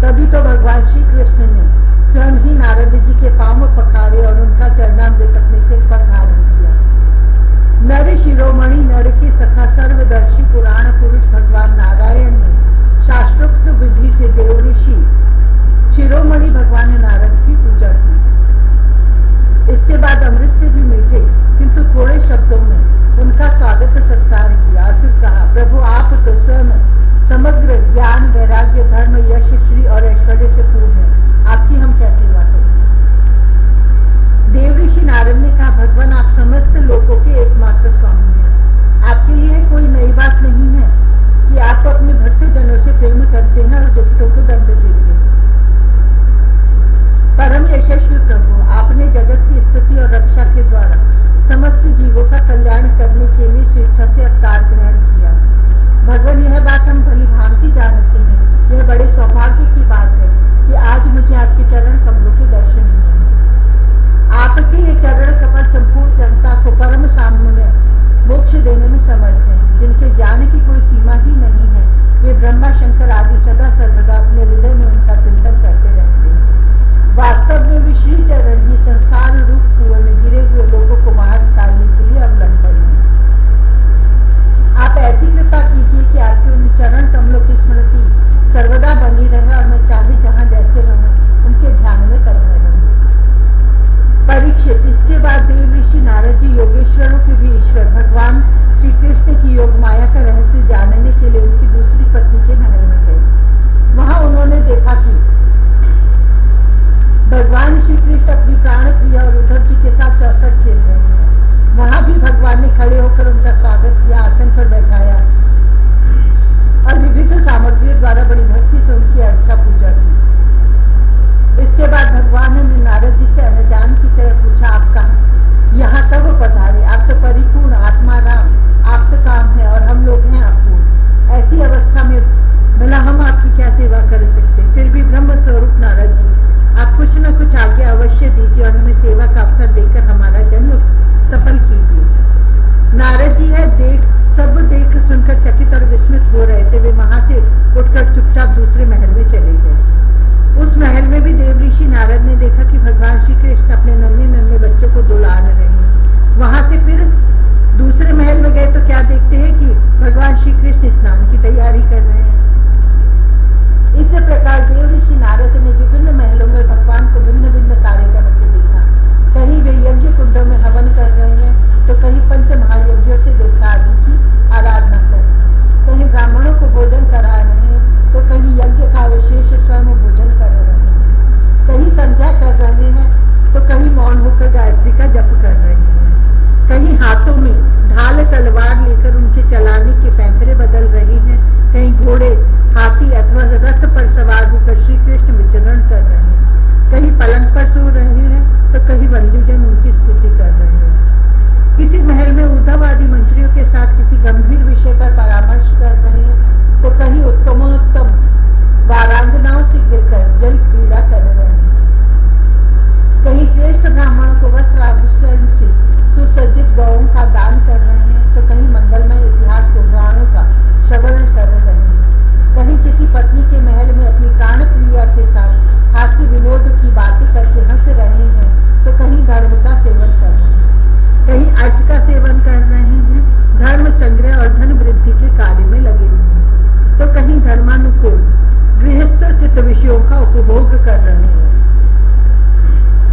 तभी तो भगवान श्री कृष्ण ने स्वयं ही नारद जी के पांव पखारे और उनका चरणामृत अपने सिर पर धारण किया। नर शिरोमणि नर के सखा सर्वदर्शी पुराण पुरुष भगवान नारायण ने शास्त्रोक्त विधि से देव ऋषि शिरोमणि भगवान नारद की पूजा की। इसके बाद अमृत से भी मीठे किंतु थोड़े शब्दों में उनका स्वागत सत्कार किया और फिर कहा, प्रभु आप तो स्वयं समग्र ज्ञान वैराग्य धर्म यश श्री और ऐश्वर्य से पूर्ण है, आपकी हम क्या सेवा करें। देव ऋषि नारद ने कहा, भगवान आप समस्त लोगों के एकमात्र स्वामी हैं। आपके लिए कोई नई बात नहीं है कि आप अपने भक्त जनों से प्रेम करते हैं और दुष्टों को दंड देते हैं। परम यशस्वी प्रभु, आपने जगत की स्तुति और रक्षा के द्वारा समस्त जीवों का कल्याण करने के लिए स्वेच्छा से अवतार ग्रहण किया। भगवान यह बात हम भली भांति जानते हैं। यह बड़े सौभाग्य की बात है कि आज मुझे आपके चरण कमलों के दर्शन हुए हैं। आपके ये चरण कमल संपूर्ण जनता को परम सामान्य मोक्ष देने में समर्थ है। जिनके ज्ञान की कोई सीमा ही नहीं है, वे ब्रह्मा शंकर आदि सदा सर्वदा अपने हृदय में उनका चिंतन करते रहते हैं। वास्तव में वे श्री चरण ही संसार रूप कुएं में गिरे हुए लोगों को बाहर निकालने के लिए अवलंबन है। आप ऐसी कृपा कीजिए कि आपके उन चरण कमलों की स्मृति सर्वदा बनी रहे और मैं चाहे जहां जैसे रहूं उनके ध्यान में तन्मय रहूं। परीक्षित, इसके बाद देव ऋषि नारद जी योगेश्वरों के भी ईश्वर भगवान श्री कृष्ण की योग माया का रहस्य जानने के लिए उनकी दूसरी पत्नी के महल में गए। वहां उन्होंने देखा कि भगवान श्री कृष्ण अपनी प्राण प्रिया और उद्धव जी के साथ चौसर खेल रहे हैं। वहां भी भगवान ने खड़े होकर उनका स्वागत किया, आसन पर बैठाया और विविध सामग्रियों द्वारा बड़ी भक्ति से उनकी अर्चा पूजा की। इसके बाद भगवान ने नारद जी से अनजान की तरह पूछा, आप कहाँ यहाँ कब पधारे? आप तो परिपूर्ण आत्मा राम आप तो काम है और हम लोग हैं अपूर्ण। ऐसी अवस्था में भला हम आपकी क्या सेवा कर सकते? फिर भी ब्रह्म स्वरूप नारद जी, आप कुछ न कुछ आज्ञा अवश्य दीजिए और हमें सेवा का अवसर देकर हमारा जन्म सफल कीजिए। नारद जी सब देख सुनकर चकित और विस्मित हो रहे थे। वे वहां से उठकर चुपचाप दूसरे महल में चले गए। उस महल में भी देव ऋषि नारद ने देखा कि भगवान श्री कृष्ण अपने नन्हे नन्हे बच्चों को दुलार रहे हैं। वहां से फिर दूसरे महल में गए तो क्या देखते हैं कि भगवान श्री कृष्ण स्नान की तैयारी कर रहे हैं। इस प्रकार देव ऋषि नारद ने विभिन्न महलों में भगवान को भिन्न भिन्न कार्य करते देखा। कहीं वे यज्ञ कुंडों में हवन कर रहे हैं तो कहीं पंच महायज्ञों से देवता आदि की आराधना कर रहे हैं। कहीं ब्राह्मणों को भोजन करा रहे हैं तो कहीं यज्ञ का अवशेष स्वयं भोजन कर रहे हैं। कहीं संध्या कर रहे हैं तो कहीं मौन होकर गायत्री का जप कर रहे हैं। कहीं हाथों में ढाल तलवार लेकर उनके चलाने के पैंतरे बदल रहे हैं। कहीं घोड़े हाथी अथवा रथ पर सवार होकर श्री कृष्ण विचरण कर रहे हैं। कहीं पलंग पर सो रहे हैं तो कहीं बंदीजन उनकी स्तुति कर रहे हैं। किसी महल में उद्धव आदि मंत्रियों के साथ किसी गंभीर विषय पर परामर्श कर रहे हैं तो कहीं उत्तमोत्तम वारांगनाओं से घिरकर जल क्रीड़ा कर रहे हैं। कहीं श्रेष्ठ ब्राह्मणों को वस्त्र आभूषण से सुसज्जित गौओं का दान कर रहे हैं तो कहीं मंगलमय इतिहास पुराणों का श्रवण कर रहे हैं। कहीं किसी पत्नी के महल में अपनी प्राण प्रिया के साथ हास्य विनोद की बातें करके हंस रहे हैं तो कहीं धर्म का सेवन कर रहे हैं। कहीं अर्थ का सेवन कर रहे हैं, धर्म संग्रह और धन वृद्धि के कार्य में लगे हुए हैं तो कहीं धर्मानुकूल गृहस्थोचित विषयों का उपभोग कर रहे हैं।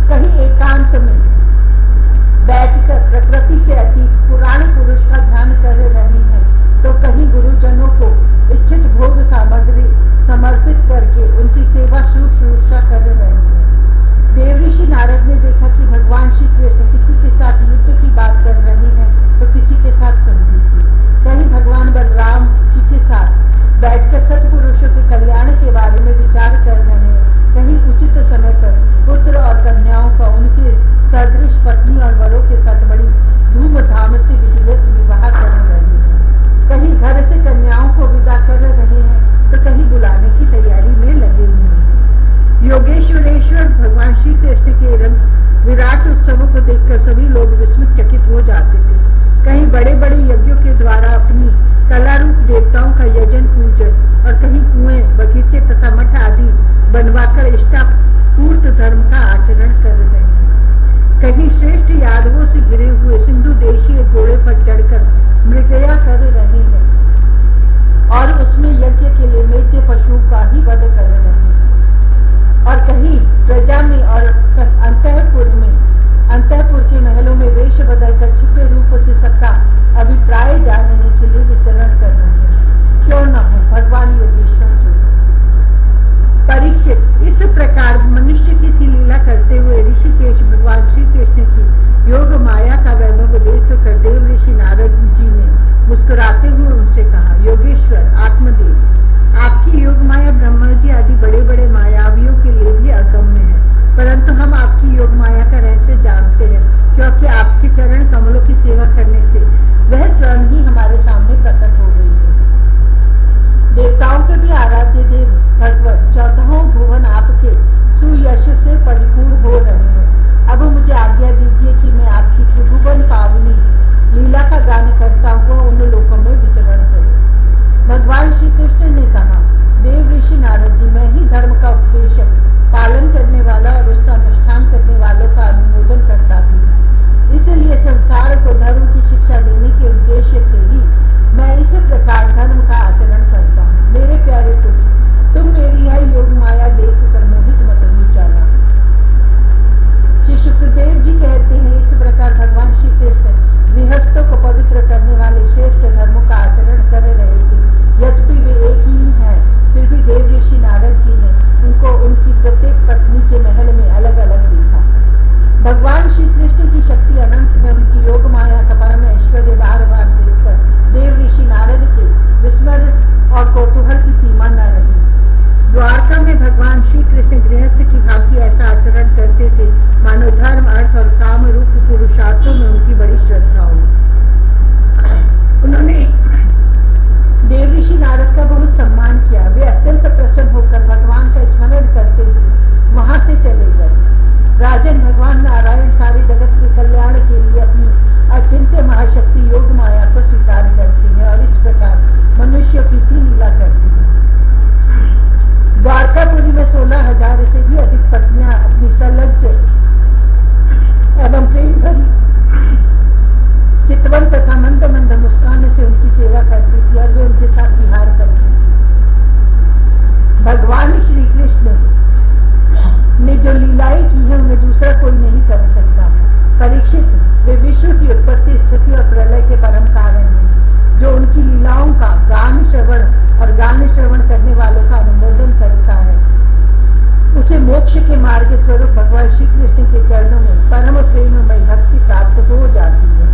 कहीं एकांत में बैठकर प्रकृति से अतीत पुराण पुरुष का ध्यान कर रहे हैं तो कहीं गुरुजनों को इच्छित भोग सामग्री समर्पित करके उनकी सेवा शुश्रूषा कर रहे हैं। देव ऋषि नारद ने देखा कि भगवान श्री कृष्ण किसी के साथ युद्ध की बात कर रहे हैं तो किसी के साथ संधि की। कहीं भगवान बलराम जी के साथ बैठकर सत्पुरुषों के कल्याण के बारे में विचार कर रहे हैं। कहीं उचित समय पर पुत्र और कन्याओं का उनके सदृश पत्नी और वरों के साथ बड़ी धूमधाम से विधिवत विवाह कर रहे हैं। कहीं घर से कन्याओं को विदा कर रहे हैं तो कहीं बुलाने की तैयारी में लगे हुए हैं। योगेश्वरेश्वर भगवान श्री कृष्ण के रंग विराट उत्सवों को देखकर सभी लोग विस्मित चकित हो जाते थे। कहीं बड़े बड़े यज्ञों के द्वारा अपनी कला रूप देवताओं का यजन पूजन और कहीं कुएं बगीचे तथा मठ आदि होकर इष्टापूर्त धर्म का आचरण कर रहे हैं। कहीं श्रेष्ठ यादवों से घिरे हुए सिंधु देशीय घोड़े पर चढ़कर मृगया कर रहे हैं और उसमें यज्ञ के लिए मेद्य पशुओं का ही वध कर रहे हैं। और कहीं प्रजा में और अंतःपुर के महलों में वेश बदलकर छिपे रूप से सबका अभिप्राय जानने के लिए विचरण कर रहे हैं। क्यों न हो भगवान योगेश्वर जो परीक्षित, इस प्रकार मनुष्य की सी लीला करते हुए ऋषिकेश भगवान श्री कृष्ण की योग माया का वैभव देखकर देव ऋषि नारद जी ने मुस्कुराते हुए उनसे कहा, योगेश्वर आत्मदेव, आपकी योग माया ब्रह्मा जी आदि बड़े बड़े मायावियों के लिए भी अगम्य है, परंतु हम आपकी योग माया का रहस्य जानते हैं, क्योंकि आपके चरण कमलों की सेवा करने से वह स्वयं ही हमारे सामने प्रकट हो गई है। देवताओं के भी आराध्य देव भगवान 14 भुवन आपके सुयश से परिपूर्ण हो रहे हैं। अब मुझे आज्ञा दीजिए कि मैं आपकी त्रिभुवन पावनी लीला का गान करता हुआ उन लोकों में विचरण करूं। भगवान श्री कृष्ण ने कहा, देव ऋषि नारद जी, मैं ही धर्म का उपदेशक, पालन करने वाला और उसका अनुष्ठान करने वालों का अनुमोदन करता भी हूँ। इसलिए संसार को धर्म की शिक्षा देने के उद्देश्य से ही मैं इस प्रकार धर्म का आचरण करता हूँ। मेरे प्यारे पुत्र, तुम मेरी यह योग माया देखकर मोहित मत हो जाना। श्री सुखदेव जी कहते हैं, इस प्रकार भगवान श्री कृष्ण गृहस्थों को पवित्र करने वाले श्रेष्ठ धर्मों का आचरण कर रहे थे। यद्यपि वे एक ही हैं, फिर भी देव ऋषि नारद जी ने उनको उनकी प्रत्येक पत्नी के महल में अलग अलग देखा। भगवान श्री कृष्ण की शक्ति अनंत में उनकी योग माया का परम ऐश्वर्य बार बार देखकर देव ऋषि नारद के विस्मय और कौतूहल की सीमा न रही। द्वारका में भगवान श्री कृष्ण गृहस्थ की भांति ऐसा आचरण करते थे मानो धर्म, अर्थ और काम रूप पुरुषार्थों में उनकी बड़ी श्रद्धा हो। उन्होंने देव ऋषि नारद का बहुत सम्मान किया। वे अत्यंत प्रसन्न होकर भगवान का स्मरण करते हुए वहां से चले गए। राजन, भगवान नारायण सारे जगत के कल्याण के लिए अपनी अचिंत्य महाशक्ति योग माया को स्वीकार करते हैं और इस प्रकार मनुष्यों की सी लीला करते हैं। द्वारकापुरी में 16,000 से भी अधिक पत्नियां अपनी सलज्ज एवं प्रेम भरी चितवन तथा मंद मंद मुस्कान से उनकी सेवा करती थी और वे उनके साथ विहार करती थी। भगवान श्री कृष्ण ने जो लीलाएं की है उन्हें दूसरा कोई नहीं कर सकता। परीक्षित, वे विश्व की उत्पत्ति, स्थिति और प्रलय के परम कारण हैं। जो उनकी लीलाओं का गान श्रवण करने वालों का अनुमोदन करता है, उसे मोक्ष के मार्ग स्वरूप भगवान श्री कृष्ण के चरणों में परम प्रेममय भक्ति प्राप्त हो जाती है।